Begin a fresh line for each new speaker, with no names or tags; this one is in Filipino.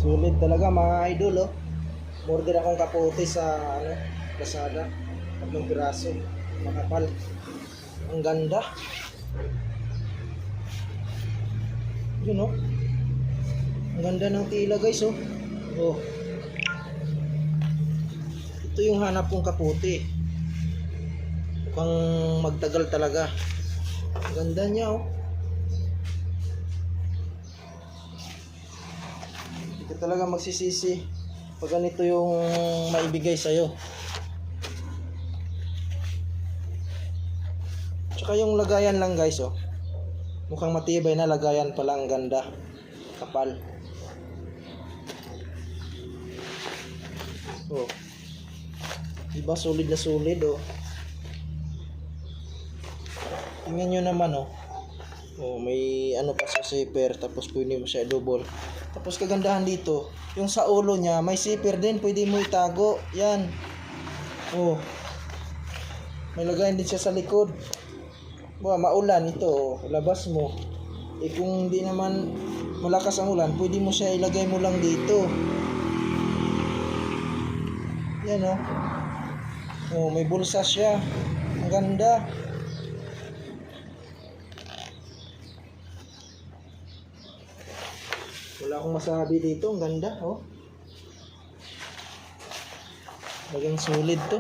Sulit talaga mga idol, oh. Order akong kapote sa Lazada. 3 piraso. Makapal. Ang ganda. Yun, oh. Ang ganda ng tila, guys, oh. Oh. Ito yung hanap kong kapote. Mukhang magtagal talaga. Ang ganda niya, oh. Hindi ka talaga magsisisi pag ganito yung maibigay sa'yo. Tsaka yung lagayan lang, guys, oh. Mukhang matibay na lagayan pala, ang ganda. Kapal. Oh. Diba solid na solid, oh. Tingnan nyo naman, oh. Oh, may ano pa sa zipper, tapos pwede mo siya double. Tapos kagandahan dito, yung sa ulo niya may zipper din, pwede mo itago. Yan. Oh. May lagayan din siya sa likod. Maulan ito, oh. Labas mo. Eh kung hindi naman malakas ang ulan, pwede mo siya ilagay mo lang dito. Yan, oh. Oh, may bulsa siya. Ang ganda. Wala akong masabi dito, ang ganda, oh. Talagang solid to.